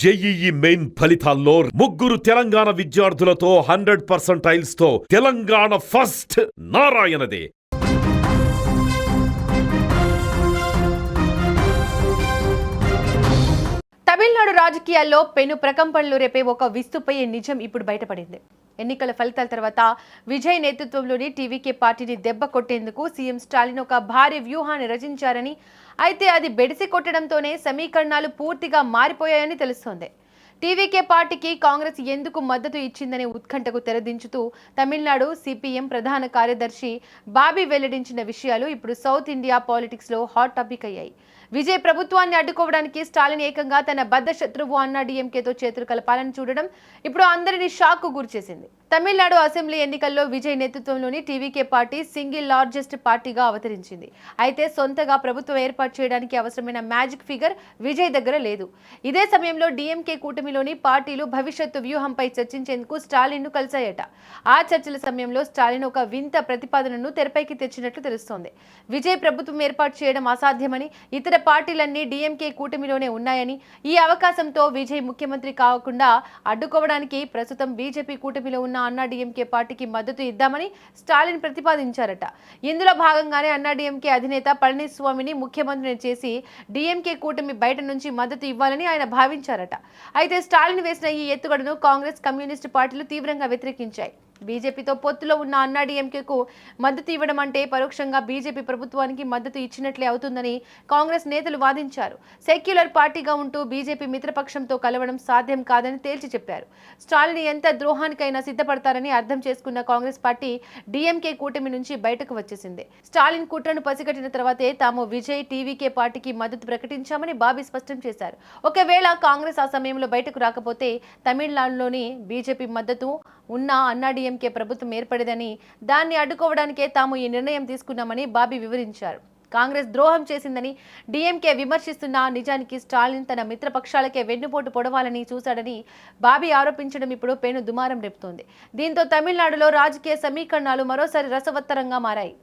JEE main ఫలితాల్లో ముగ్గురు తెలంగాణ విద్యార్థులతో 100% తో తెలంగాణ ఫస్ట్ నారాయణదే. తమిళనాడు రాజకీయాల్లో పెను ప్రకంపనలు రేపే ఒక విస్తుపోయే నిజం ఇప్పుడు బయటపడింది. ఎన్నికల ఫలితాల తర్వాత విజయ్ నేతృత్వంలోని టీవీకే పార్టీని దెబ్బ కొట్టేందుకు సీఎం స్టాలిన్ ఒక భారీ వ్యూహాన్ని రచించారని, అయితే అది బెడిసి కొట్టడంతోనే సమీకరణాలు పూర్తిగా మారిపోయాయని తెలుస్తోంది. టీవీకే పార్టీకి కాంగ్రెస్ ఎందుకు మద్దతు ఇచ్చిందనే ఉత్కంఠకు తెరదించుతూ తమిళనాడు సిపిఎం ప్రధాన కార్యదర్శి బాబీ వెల్లడించిన విషయాలు ఇప్పుడు సౌత్ ఇండియా పాలిటిక్స్ లో హాట్ టాపిక్ అయ్యాయి. విజయ్ ప్రభుత్వాన్ని అడ్డుకోవడానికి స్టాలిన్ ఏకంగా తన బద్ద శత్రువు అన్నా డీఎంకేతో చేతులు కలపాలని చూడడం ఇప్పుడు అందరినీ షాక్ కు గురిచేసింది. తమిళనాడు అసెంబ్లీ ఎన్నికల్లో విజయ్ నేతృత్వంలోని టీవీకే పార్టీ సింగిల్ లార్జెస్ట్ పార్టీగా అవతరించింది. అయితే సొంతగా ప్రభుత్వం ఏర్పాటు చేయడానికి అవసరమైన మ్యాజిక్ ఫిగర్ విజయ్ దగ్గర లేదు. ఇదే సమయంలో డీఎంకే కూటమిలోని పార్టీలు భవిష్యత్తు వ్యూహంపై చర్చించేందుకు స్టాలిన్ ను కలిశాయట. ఆ చర్చల సమయంలో స్టాలిన్ ఒక వింత ప్రతిపాదనను తెరపైకి తెచ్చినట్లు తెలుస్తోంది. విజయ్ ప్రభుత్వం ఏర్పాటు చేయడం అసాధ్యమని, ఇతర పార్టీలన్నీ డీఎంకే కూటమిలోనే ఉన్నాయని, ఈ అవకాశంతో విజయ్ ముఖ్యమంత్రి కాకుండా అడ్డుకోవడానికి ప్రస్తుతం బీజేపీ కూటమిలో ఉన్న అన్నా డీఎంకే పార్టీకి మద్దతు ఇద్దామని స్టాలిన్ ప్రతిపాదించారట. ఇందులో భాగంగానే అన్నా డీఎంకే అధినేత పళనిస్వామిని ముఖ్యమంత్రిని చేసి డీఎంకే కూటమి బయట నుంచి మద్దతు ఇవ్వాలని ఆయన భావించారట. అయితే స్టాలిన్ వేసిన ఈ ఎత్తుగడను కాంగ్రెస్, కమ్యూనిస్టు పార్టీలు తీవ్రంగా వ్యతిరేకించాయి. బీజేపీతో పొత్తులో ఉన్న అన్నా డీఎంకేకు మద్దతు ఇవ్వడం అంటే పరోక్షంగా బీజేపీ ప్రభుత్వానికి మద్దతు ఇచ్చినట్లే అవుతుందని కాంగ్రెస్ నేతలు వాదించారు. సెక్యులర్ పార్టీగా ఉంటూ బీజేపీ మిత్రపక్షంతో కలవడం సాధ్యం కాదని తేల్చి చెప్పారు. స్టాలిన్ ఎంత ద్రోహానికైనా సిద్ధపడతారని అర్థం చేసుకున్న కాంగ్రెస్ పార్టీ డీఎంకే కూటమి నుంచి బయటకు వచ్చేసింది. స్టాలిన్ కుట్రను పసిగట్టిన తర్వాతే తాము విజయ్ టీవీకే పార్టీకి మద్దతు ప్రకటించామని బాబీ స్పష్టం చేశారు. ఒకవేళ కాంగ్రెస్ ఆ సమయంలో బయటకు రాకపోతే తమిళనాడులోని బీజేపీ మద్దతు ఉన్న అన్నా డీఎంకే ప్రభుత్వం ఏర్పడేదని, దాన్ని అడ్డుకోవడానికే తాము ఈ నిర్ణయం తీసుకున్నామని బాబీ వివరించారు. కాంగ్రెస్ ద్రోహం చేసిందని డీఎంకే విమర్శిస్తున్న నిజానికి స్టాలిన్ తన మిత్రపక్షాలకే వెన్నుపోటు పొడవాలని చూశాడని బాబీ ఆరోపించడం ఇప్పుడు పెను దుమారం రేపుతోంది. దీంతో తమిళనాడులో రాజకీయ సమీకరణాలు మరోసారి రసవత్తరంగా మారాయి.